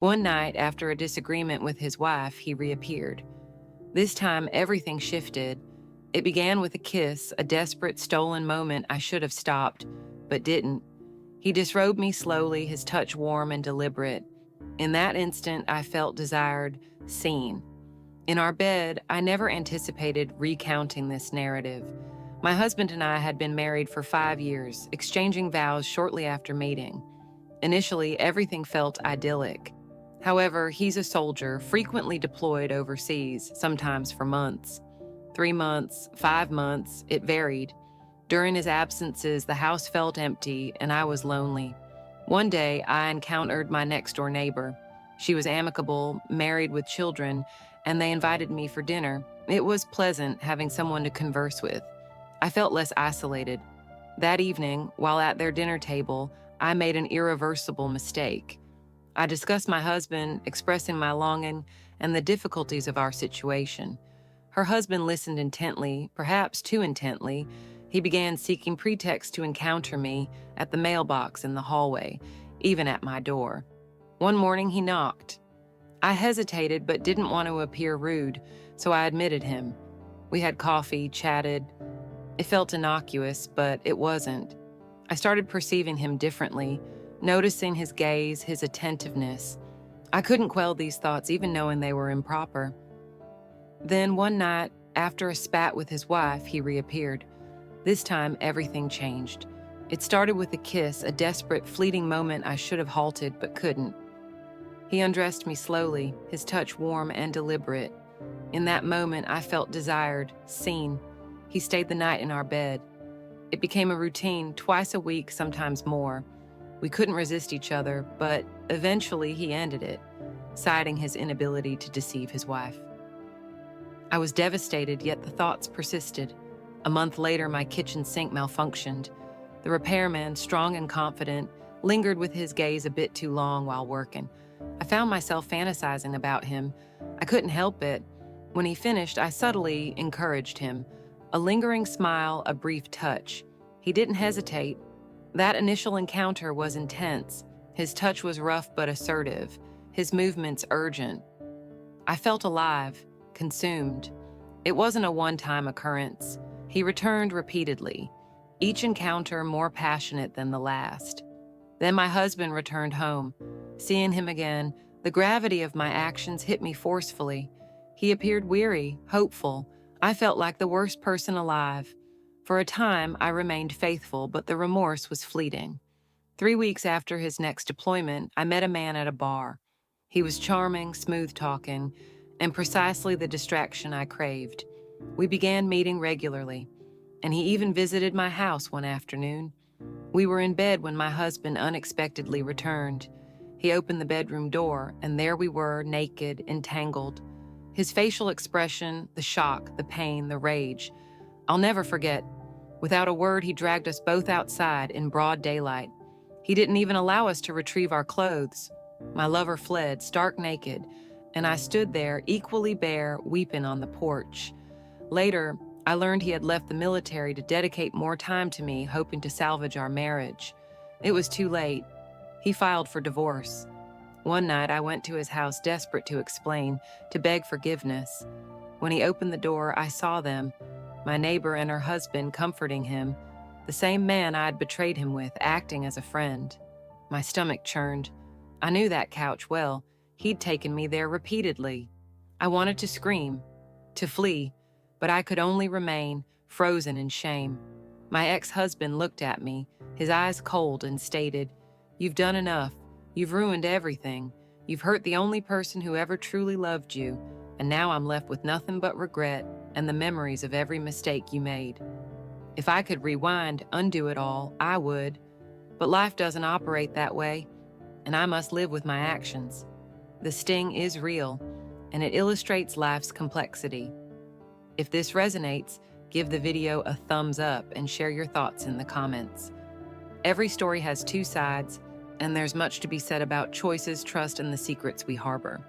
One night, after a disagreement with his wife, he reappeared. This time, everything shifted. It began with a kiss, a desperate, stolen moment I should have stopped, but didn't. He disrobed me slowly, his touch warm and deliberate. In that instant, I felt desired, seen. In our bed, I never anticipated recounting this narrative. My husband and I had been married for 5 years, exchanging vows shortly after meeting. Initially, everything felt idyllic. However, he's a soldier, frequently deployed overseas, sometimes for months. 3 months, 5 months, it varied. During his absences, the house felt empty and I was lonely. One day, I encountered my next-door neighbor. She was amicable, married with children, and they invited me for dinner. It was pleasant having someone to converse with. I felt less isolated. That evening, while at their dinner table, I made an irreversible mistake. I discussed my husband, expressing my longing and the difficulties of our situation. Her husband listened intently, perhaps too intently. He began seeking pretexts to encounter me at the mailbox in the hallway, even at my door. One morning he knocked. I hesitated but didn't want to appear rude, so I admitted him. We had coffee, chatted. It felt innocuous, but it wasn't. I started perceiving him differently, noticing his gaze, his attentiveness. I couldn't quell these thoughts even knowing they were improper. Then one night, after a spat with his wife, he reappeared. This time, everything changed. It started with a kiss, a desperate, fleeting moment I should have halted but couldn't. He undressed me slowly, his touch warm and deliberate. In that moment, I felt desired, seen. He stayed the night in our bed. It became a routine, twice a week, sometimes more. We couldn't resist each other, but eventually he ended it, citing his inability to deceive his wife. I was devastated, yet the thoughts persisted. A month later, my kitchen sink malfunctioned. The repairman, strong and confident, lingered with his gaze a bit too long while working. I found myself fantasizing about him. I couldn't help it. When he finished, I subtly encouraged him. A lingering smile, a brief touch. He didn't hesitate. That initial encounter was intense. His touch was rough but assertive, his movements urgent. I felt alive, consumed. It wasn't a one-time occurrence. He returned repeatedly, each encounter more passionate than the last. Then my husband returned home. Seeing him again, the gravity of my actions hit me forcefully. He appeared weary, hopeful. I felt like the worst person alive. For a time, I remained faithful, but the remorse was fleeting. 3 weeks after his next deployment, I met a man at a bar. He was charming, smooth-talking, and precisely the distraction I craved. We began meeting regularly, and he even visited my house one afternoon. We were in bed when my husband unexpectedly returned. He opened the bedroom door, and there we were, naked, entangled. His facial expression, the shock, the pain, the rage. I'll never forget. Without a word, he dragged us both outside in broad daylight. He didn't even allow us to retrieve our clothes. My lover fled, stark naked, and I stood there, equally bare, weeping on the porch. Later, I learned he had left the military to dedicate more time to me, hoping to salvage our marriage. It was too late. He filed for divorce. One night, I went to his house desperate to explain, to beg forgiveness. When he opened the door, I saw them, my neighbor and her husband comforting him, the same man I had betrayed him with, acting as a friend. My stomach churned. I knew that couch well. He'd taken me there repeatedly. I wanted to scream, to flee, but I could only remain, frozen in shame. My ex-husband looked at me, his eyes cold, and stated, "You've done enough. You've ruined everything. You've hurt the only person who ever truly loved you, and now I'm left with nothing but regret and the memories of every mistake you made. If I could rewind, undo it all, I would. But life doesn't operate that way, and I must live with my actions. The sting is real, and it illustrates life's complexity." If this resonates, give the video a thumbs up and share your thoughts in the comments. Every story has two sides, and there's much to be said about choices, trust, and the secrets we harbor.